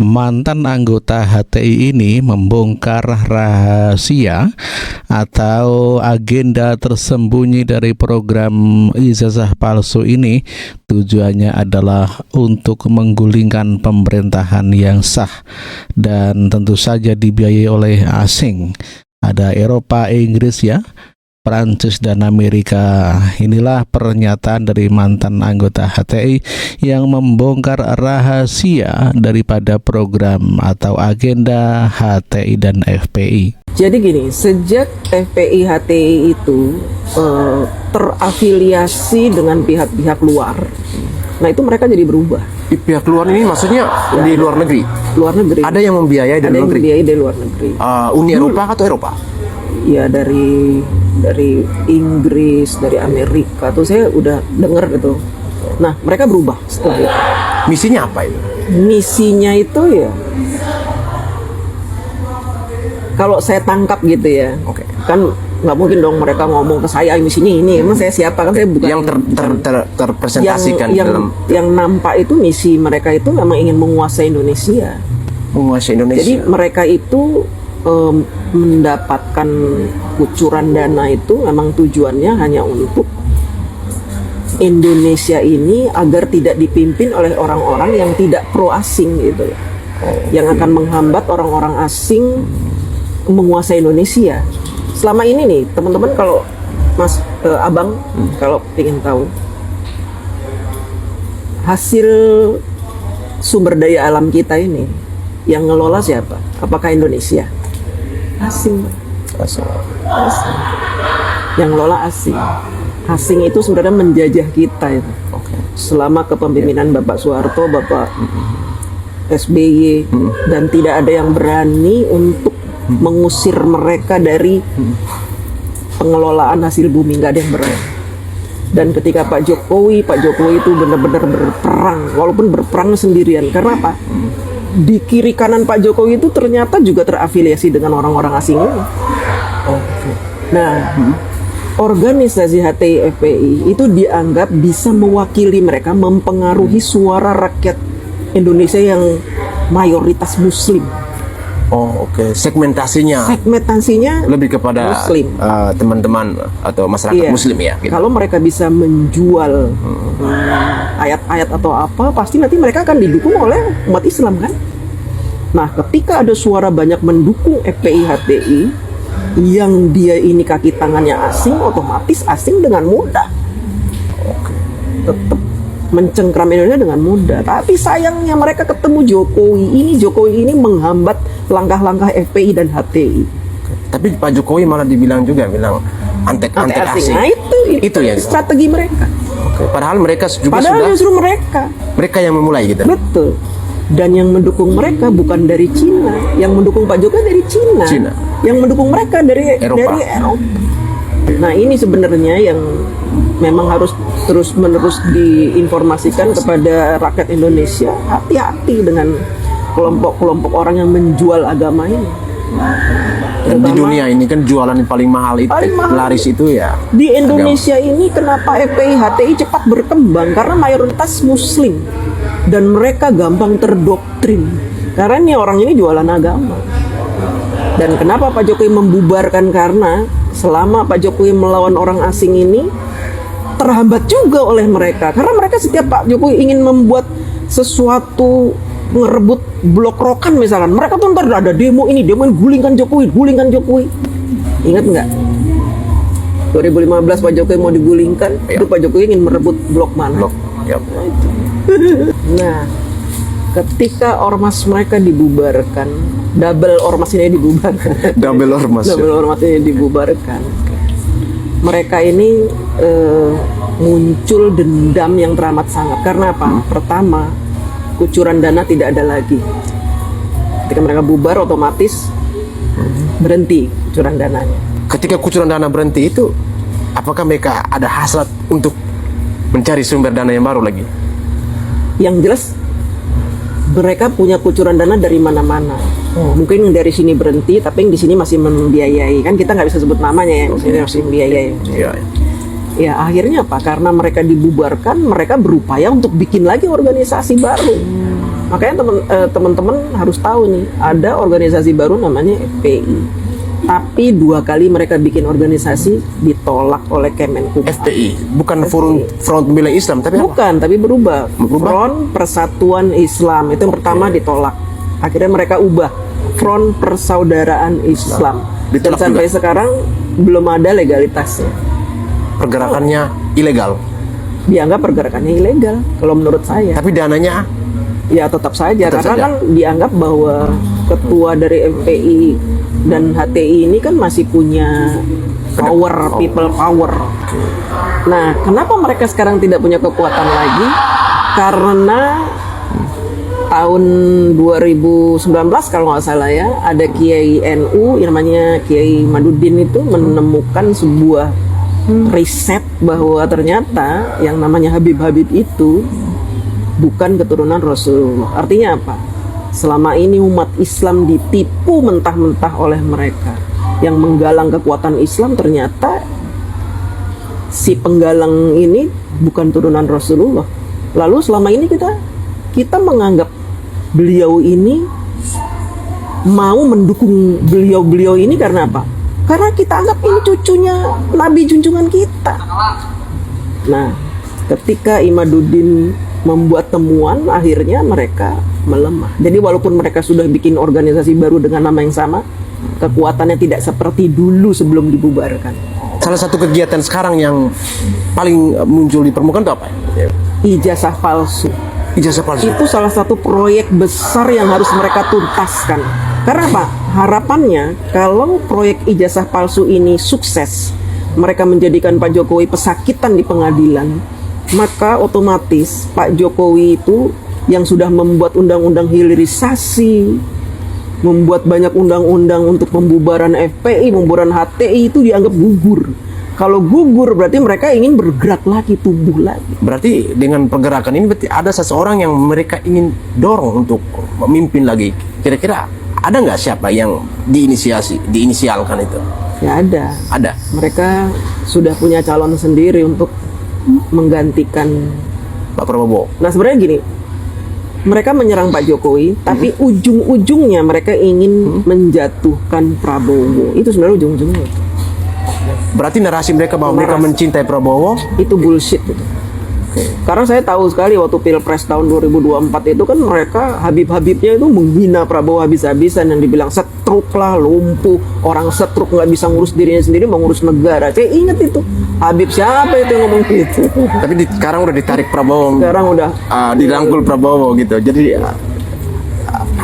mantan anggota HTI ini membongkar rahasia atau agenda tersembunyi dari program ijazah palsu ini. Tujuannya adalah untuk menggulingkan pemerintahan yang sah dan tentu saja dibiayai oleh asing. Ada Eropa, Inggris ya, Prancis dan Amerika. Inilah pernyataan dari mantan anggota HTI yang membongkar rahasia daripada program atau agenda HTI dan FPI. Jadi gini, sejak FPI HTI itu terafiliasi dengan pihak-pihak luar, nah itu mereka jadi berubah. Di pihak luar ini maksudnya ya, di luar negeri? Luar negeri. Ada yang membiayai dari luar negeri? Ada yang membiayai dari luar negeri. Uni Eropa atau Eropa? Ya dari Inggris, dari Amerika tuh saya udah dengar gitu. Nah mereka berubah setelah itu. Misinya apa itu? Misinya itu ya, kalau saya tangkap gitu ya, kan nggak mungkin dong mereka ngomong ke saya misinya ini. Emang saya siapa, kan saya bukan yang terpresentasikan yang nampak itu misi mereka itu memang ingin menguasai Indonesia. Menguasai Indonesia. Jadi mereka itu mendapatkan kucuran dana itu memang tujuannya hanya untuk Indonesia ini agar tidak dipimpin oleh orang-orang yang tidak pro asing gitu, yang akan menghambat orang-orang asing menguasai Indonesia. Selama ini nih teman-teman, kalau abang kalau ingin tahu hasil sumber daya alam kita ini yang ngelola siapa? Apakah Indonesia? Asing. Yang ngelola asing. Asing itu sebenarnya menjajah kita itu. Selama kepemimpinan Bapak Soeharto, Bapak SBY, dan tidak ada yang berani untuk mengusir mereka dari pengelolaan hasil bumi, nggak ada yang berani. Dan ketika Pak Jokowi itu benar-benar berperang, walaupun berperang sendirian. Karena apa? Di kiri kanan Pak Jokowi itu ternyata juga terafiliasi dengan orang-orang asing ini. Nah, organisasi HTI FPI itu dianggap bisa mewakili mereka, mempengaruhi suara rakyat Indonesia yang mayoritas Muslim. Segmentasinya lebih kepada Muslim, teman-teman atau masyarakat Muslim ya. Gitu. Kalau mereka bisa menjual ayat-ayat atau apa, pasti nanti mereka akan didukung oleh umat Islam kan. Nah, ketika ada suara banyak mendukung FPI HTI yang dia ini kaki tangannya asing, otomatis asing dengan mudah tetap mencengkram Indonesia dengan mudah. Tapi sayangnya mereka ketemu Jokowi ini menghambat langkah-langkah FPI dan HTI. Tapi Pak Jokowi malah bilang antek asing. Nah, itu ya strategi mereka. Padahal mereka juga justru mereka yang memulai gitu. Betul. Dan yang mendukung mereka bukan dari Cina, yang mendukung Pak Jokowi dari Cina. Yang mendukung mereka dari Eropa. Nah, ini sebenarnya yang memang harus terus-menerus diinformasikan kepada rakyat Indonesia. Hati-hati dengan kelompok-kelompok orang yang menjual agama ini. Dan di dunia ini kan jualan yang paling mahal itu, laris itu ya. Di Indonesia ini kenapa FPI HTI cepat berkembang? Karena mayoritas Muslim dan mereka gampang terdoktrin. Karena ini orang ini jualan agama. Dan kenapa Pak Jokowi membubarkan? Karena selama Pak Jokowi melawan orang asing ini terhambat juga oleh mereka. Karena mereka setiap Pak Jokowi ingin membuat sesuatu, ngerebut blok rokan misalkan, mereka tuh ntar ada demo ini gulingkan Jokowi. Ingat nggak? 2015 Pak Jokowi mau digulingkan, itu Pak Jokowi ingin merebut blok mana? Nah, ketika ormas mereka dibubarkan, double ormas ini dibubarkan, mereka ini muncul dendam yang teramat sangat. Karena apa? Pertama, kucuran dana tidak ada lagi. Ketika mereka bubar, otomatis berhenti kucuran dananya. Ketika kucuran dana berhenti itu, apakah mereka ada hasrat untuk mencari sumber dana yang baru lagi? Yang jelas mereka punya kucuran dana dari mana-mana. Mungkin dari sini berhenti, tapi yang di sini masih membiayai. Kan kita nggak bisa sebut namanya ya, masih membiayai. Ya akhirnya apa? Karena mereka dibubarkan, mereka berupaya untuk bikin lagi organisasi baru. Makanya teman-teman harus tahu nih, ada organisasi baru namanya FPI. Tapi 2 kali mereka bikin organisasi ditolak oleh Kemenkumham. FPI bukan Front Pembela Islam, tapi apa? Bukan, tapi berubah. Front Persatuan Islam itu yang pertama ditolak. Akhirnya mereka ubah Front Persaudaraan Islam. Dan Ditolak sampai juga. sekarang belum ada legalitasnya. Pergerakannya ilegal, Dianggap pergerakannya ilegal kalau menurut saya. tapi dananya Ya tetap saja, Tetap karena saja. kan dianggap bahwa ketua dari FPI dan HTI ini kan masih punya power, people power. Nah, kenapa mereka sekarang tidak punya kekuatan lagi? Karena tahun 2019 kalau nggak salah ya, ada Kiai NU yang namanya Kiai Madudin itu menemukan sebuah riset bahwa ternyata yang namanya Habib-Habib itu bukan keturunan Rasulullah. Artinya apa? Selama ini umat Islam ditipu mentah-mentah oleh mereka. Yang menggalang kekuatan Islam ternyata si penggalang ini bukan turunan Rasulullah. Lalu selama ini kita menganggap beliau ini mau mendukung beliau ini karena apa? Karena kita anggap ini cucunya Nabi junjungan kita. Nah, ketika Imaduddin membuat temuan, akhirnya mereka melemah. Jadi walaupun mereka sudah bikin organisasi baru dengan nama yang sama, kekuatannya tidak seperti dulu sebelum dibubarkan. salah satu kegiatan sekarang yang paling muncul di permukaan itu apa? Ijazah palsu. Ijazah palsu. Itu salah satu proyek besar yang harus mereka tuntaskan. Karena apa? Harapannya kalau proyek ijazah palsu ini sukses, mereka menjadikan Pak Jokowi pesakitan di pengadilan, maka otomatis Pak Jokowi itu yang sudah membuat undang-undang hilirisasi, membuat banyak undang-undang untuk pembubaran FPI, pembubaran HTI itu dianggap gugur. Kalau gugur berarti mereka ingin bergerak lagi, tumbuh lagi. Berarti dengan pergerakan ini berarti ada seseorang yang mereka ingin dorong untuk memimpin lagi. Kira-kira ada nggak siapa yang diinisialkan itu? Ya ada. Ada. Mereka sudah punya calon sendiri untuk menggantikan Pak Prabowo. Nah sebenarnya gini, mereka menyerang Pak Jokowi, tapi ujung-ujungnya mereka ingin menjatuhkan Prabowo. Itu sebenarnya ujung-ujungnya. Berarti narasi mereka bahwa mereka mencintai Prabowo Itu bullshit gitu. Karena saya tahu sekali waktu Pilpres tahun 2024 itu kan mereka Habib-Habibnya itu menghina Prabowo habis-habisan, yang dibilang setruk lah, lumpuh, orang setruk nggak bisa ngurus dirinya sendiri, mau ngurus negara. Saya ingat itu. Habib siapa itu yang ngomong gitu? tapi sekarang udah ditarik Prabowo. Sekarang udah dirangkul Prabowo gitu. Jadi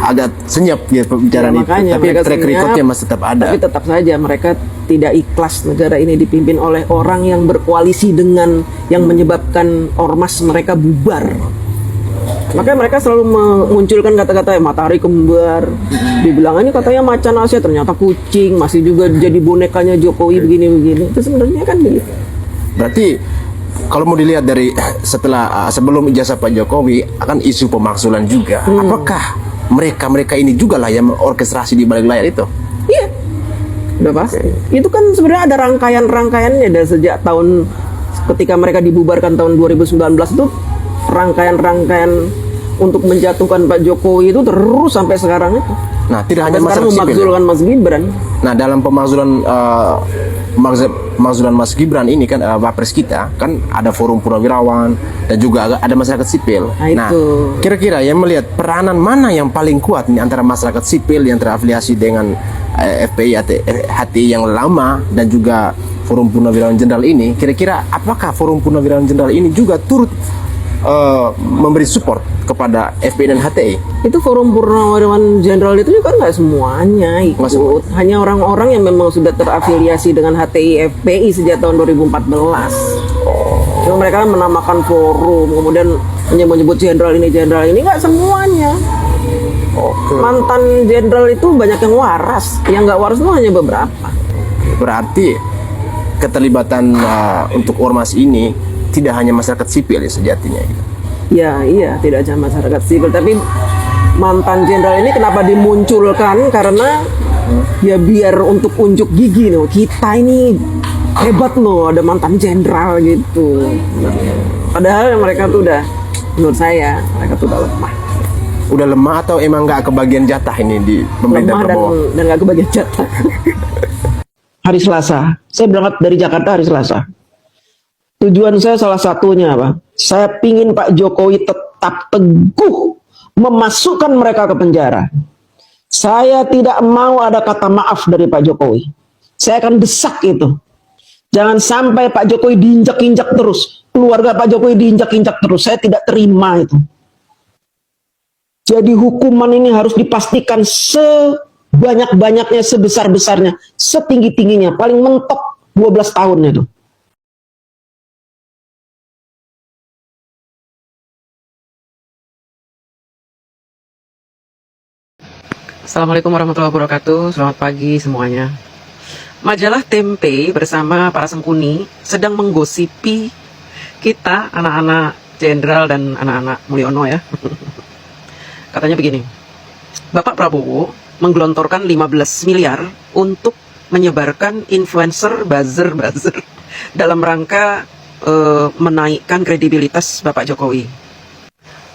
agak senyap gitu pembicaraan itu. makanya Tapi mereka track senyap, recordnya masih tetap ada. Tapi tetap saja mereka tidak ikhlas negara ini dipimpin oleh orang yang berkoalisi dengan yang menyebabkan ormas mereka bubar. Makanya mereka selalu memunculkan kata-kata matahari kembar. Dibilangnya katanya macan Asia, ternyata kucing, masih juga jadi bonekanya Jokowi begini-begini. Itu sebenarnya kan begitu. Berarti kalau mau dilihat dari setelah sebelum ijazah Pak Jokowi akan isu pemakzulan juga. Apakah mereka ini juga lah yang orkestrasi di balik layar itu? Iya, udah pasti. Itu kan sebenarnya ada rangkaian-rangkaiannya dari sejak tahun ketika mereka dibubarkan tahun 2019 itu, rangkaian-rangkaian untuk menjatuhkan Pak Jokowi itu terus sampai sekarang itu. Nah, tidak hanya Sampai sekarang masalah sipil. memakzulkan Mas Gibran. Nah, dalam pemakzulan Mas Gibran ini kan Wapres kita kan ada forum purnawirawan dan juga ada masyarakat sipil. Nah, itu. Kira-kira yang melihat peranan mana yang paling kuat nih antara masyarakat sipil yang terafiliasi dengan FPI atau HTI yang lama dan juga forum purnawirawan jenderal ini, kira-kira apakah forum purnawirawan jenderal ini juga turut memberi support kepada FPI dan HTI? Itu forum purnawirawan jenderal itu juga nggak semuanya ikut. Nggak semua. Hanya orang-orang yang memang sudah terafiliasi dengan HTI FPI sejak tahun 2014. Yang mereka menamakan forum, kemudian menyebut jenderal ini nggak semuanya. Oke. Mantan jenderal itu banyak yang waras, yang nggak waras itu hanya beberapa. Berarti keterlibatan untuk ormas ini tidak hanya masyarakat sipil ya sejatinya. Ya iya, tidak hanya masyarakat sipil, tapi mantan jenderal ini kenapa dimunculkan? Karena ya biar untuk unjuk gigi loh, kita ini hebat loh, ada mantan jenderal gitu. Padahal mereka tuh udah, menurut saya mereka tuh udah lemah. udah lemah atau emang nggak kebagian jatah ini di pemerintah Lemah Prabowo? dan nggak kebagian jatah. Hari Selasa, saya berangkat dari Jakarta hari Selasa. Tujuan saya salah satunya apa? Saya pingin Pak Jokowi tetap teguh memasukkan mereka ke penjara. Saya tidak mau ada kata maaf dari Pak Jokowi. Saya akan desak itu. Jangan sampai Pak Jokowi diinjak-injak terus. Keluarga Pak Jokowi diinjak-injak terus. Saya tidak terima itu. Jadi hukuman ini harus dipastikan sebanyak-banyaknya, sebesar-besarnya, setinggi-tingginya. Paling mentok 12 tahun itu. Assalamualaikum warahmatullahi wabarakatuh. Selamat pagi semuanya. Majalah Tempe bersama para sengkuni sedang menggosipi kita, anak-anak jenderal dan anak-anak Mulyono ya. Katanya begini, Bapak Prabowo menggelontorkan 15 miliar untuk menyebarkan influencer buzzer dalam rangka menaikkan kredibilitas Bapak Jokowi.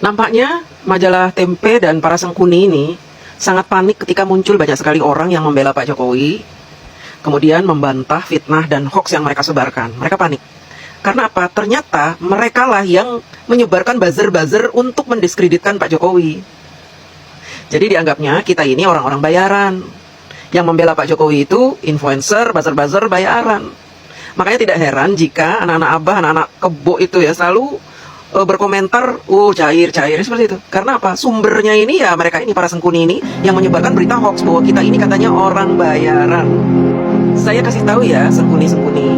Nampaknya majalah Tempe dan para sengkuni ini sangat panik ketika muncul banyak sekali orang yang membela Pak Jokowi, kemudian membantah fitnah dan hoax yang mereka sebarkan. Mereka panik. Karena apa? Ternyata mereka lah yang menyebarkan buzzer untuk mendiskreditkan Pak Jokowi. Jadi dianggapnya kita ini orang-orang bayaran. Yang membela Pak Jokowi itu influencer, buzzer bayaran. Makanya tidak heran jika anak-anak abah, anak-anak kebo itu ya selalu berkomentar, cair seperti itu. Karena apa? Sumbernya ini ya mereka ini, para sengkuni ini yang menyebarkan berita hoax bahwa kita ini katanya orang bayaran. Saya kasih tahu ya sengkuni-sengkuni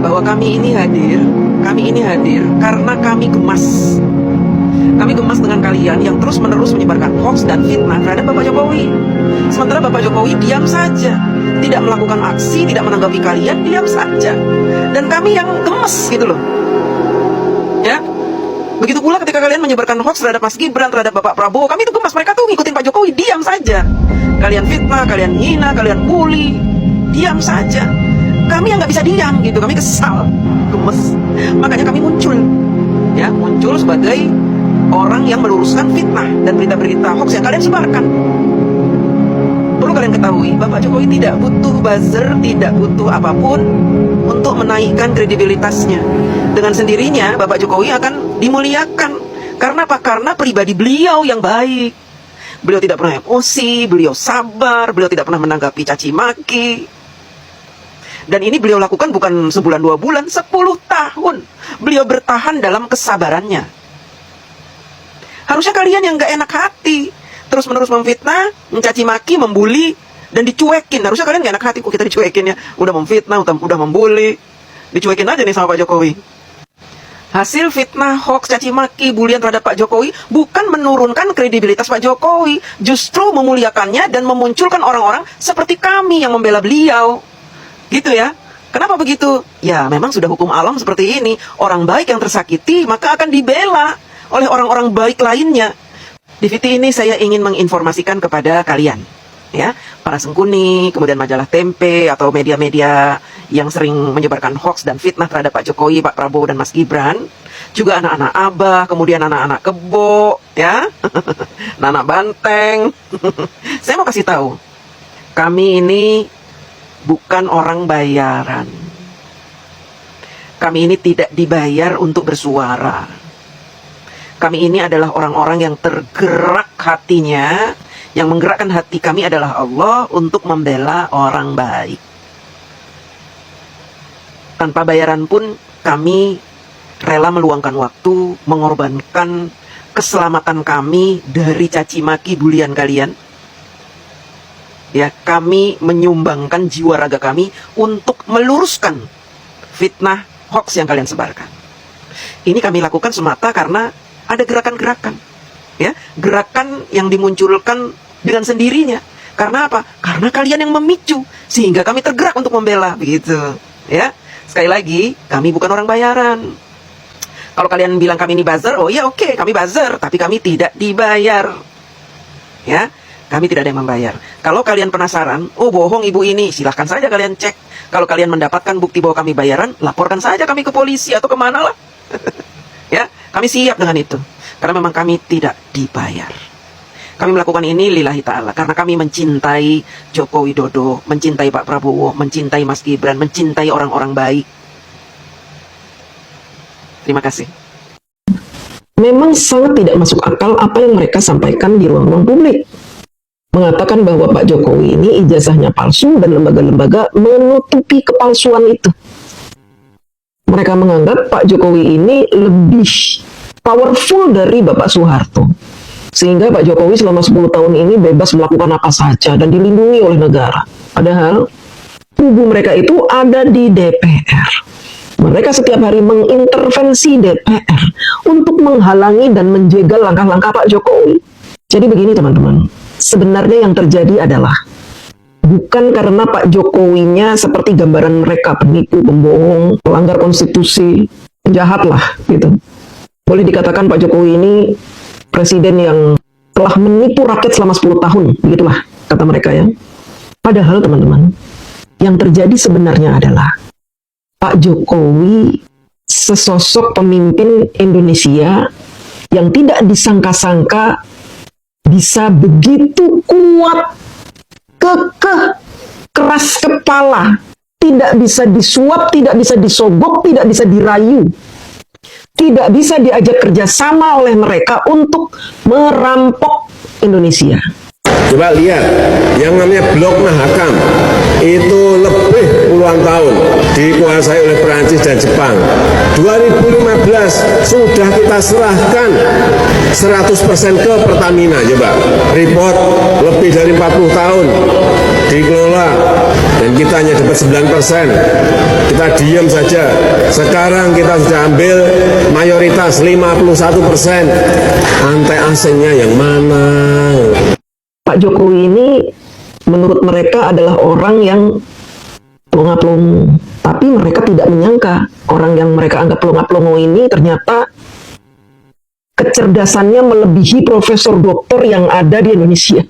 bahwa kami ini hadir karena kami gemas. Kami gemas dengan kalian yang terus-menerus menyebarkan hoax dan fitnah terhadap Bapak Jokowi. Sementara Bapak Jokowi diam saja, tidak melakukan aksi, tidak menanggapi kalian, diam saja. Dan kami yang gemes gitu loh. Ya. Begitu pula ketika kalian menyebarkan hoax terhadap Mas Gibran, terhadap Bapak Prabowo, kami itu gemas. Mereka tuh ngikutin Pak Jokowi, diam saja. Kalian fitnah, kalian hina, kalian bully, diam saja. Kami yang nggak bisa diam gitu, kami kesal, gemes. Makanya kami muncul, ya, muncul sebagai orang yang meluruskan fitnah dan berita-berita hoax yang kalian sebarkan. Perlu kalian ketahui, Bapak Jokowi tidak butuh buzzer, tidak butuh apapun untuk menaikkan kredibilitasnya. Dengan sendirinya Bapak Jokowi akan dimuliakan. Karena apa? Karena pribadi beliau yang baik. Beliau tidak pernah emosi, beliau sabar, beliau tidak pernah menanggapi caci maki. Dan ini beliau lakukan bukan sebulan 2 bulan, 10 tahun. Beliau bertahan dalam kesabarannya. Harusnya kalian yang gak enak hati, terus-menerus memfitnah, mencaci maki, membuli, dan dicuekin. Harusnya kalian gak enak hati, kok kita dicuekin ya. Udah memfitnah, udah membuli, dicuekin aja nih sama Pak Jokowi. Hasil fitnah, hoax, caci maki, bulian terhadap Pak Jokowi bukan menurunkan kredibilitas Pak Jokowi, justru memuliakannya dan memunculkan orang-orang seperti kami yang membela beliau. Gitu ya. Kenapa begitu? Ya memang sudah hukum alam seperti ini. Orang baik yang tersakiti maka akan dibela oleh orang-orang baik lainnya. Di VT ini saya ingin menginformasikan kepada kalian, ya, para sengkuni, kemudian majalah Tempe atau media-media yang sering menyebarkan hoax dan fitnah terhadap Pak Jokowi, Pak Prabowo dan Mas Gibran, juga anak-anak abah, kemudian anak-anak kebo, ya, anak-anak banteng. Saya mau kasih tahu, kami ini bukan orang bayaran. Kami ini tidak dibayar untuk bersuara. Kami ini adalah orang-orang yang tergerak hatinya. Yang menggerakkan hati kami adalah Allah untuk membela orang baik. Tanpa bayaran pun kami rela meluangkan waktu, mengorbankan keselamatan kami dari caci maki bulian kalian. Ya, kami menyumbangkan jiwa raga kami untuk meluruskan fitnah hoax yang kalian sebarkan. Ini kami lakukan semata karena ada gerakan-gerakan, ya, gerakan yang dimunculkan dengan sendirinya. Karena apa? Karena kalian yang memicu, sehingga kami tergerak untuk membela, begitu, ya. Sekali lagi, kami bukan orang bayaran. Kalau kalian bilang kami ini buzzer, oh iya oke, kami buzzer, tapi kami tidak dibayar, ya. Kami tidak ada yang membayar. Kalau kalian penasaran, oh bohong ibu ini, silahkan saja kalian cek. Kalau kalian mendapatkan bukti bahwa kami bayaran, laporkan saja kami ke polisi atau kemana lah. Ya, kami siap dengan itu. Karena memang kami tidak dibayar. Kami melakukan ini lillahi ta'ala karena kami mencintai Joko Widodo, mencintai Pak Prabowo, mencintai Mas Gibran, mencintai orang-orang baik. Terima kasih. Memang sangat tidak masuk akal apa yang mereka sampaikan di ruang-ruang publik. Mengatakan bahwa Pak Jokowi ini ijazahnya palsu dan lembaga-lembaga menutupi kepalsuan itu. Mereka menganggap Pak Jokowi ini lebih powerful dari Bapak Soeharto. Sehingga Pak Jokowi selama 10 tahun ini bebas melakukan apa saja dan dilindungi oleh negara. Padahal kubu mereka itu ada di DPR. Mereka setiap hari mengintervensi DPR untuk menghalangi dan menjegal langkah-langkah Pak Jokowi. Jadi begini teman-teman, sebenarnya yang terjadi adalah bukan karena Pak Jokowinya seperti gambaran mereka, penipu, pembohong, pelanggar konstitusi, penjahat lah gitu. Boleh dikatakan Pak Jokowi ini presiden yang telah menipu rakyat selama 10 tahun, begitulah kata mereka ya. Padahal teman-teman, yang terjadi sebenarnya adalah Pak Jokowi sesosok pemimpin Indonesia yang tidak disangka-sangka bisa begitu kuat, kekeh, keras kepala, tidak bisa disuap, tidak bisa disogok, tidak bisa dirayu. Tidak bisa diajak kerjasama oleh mereka untuk merampok Indonesia. Coba lihat, yang namanya Blok Mahakam itu lebih puluhan tahun dikuasai oleh Perancis dan Jepang. 2015 sudah kita serahkan 100% ke Pertamina. Coba, Freeport lebih dari 40 tahun dikelola dan kita hanya dapat 9%. Kita diam saja. Sekarang kita sudah ambil mayoritas 51%. Antai asingnya yang mana? Pak Jokowi ini menurut mereka adalah orang yang pelongo-pelongo. Tapi mereka tidak menyangka orang yang mereka anggap pelongo-pelongo ini ternyata kecerdasannya melebihi profesor doktor yang ada di Indonesia.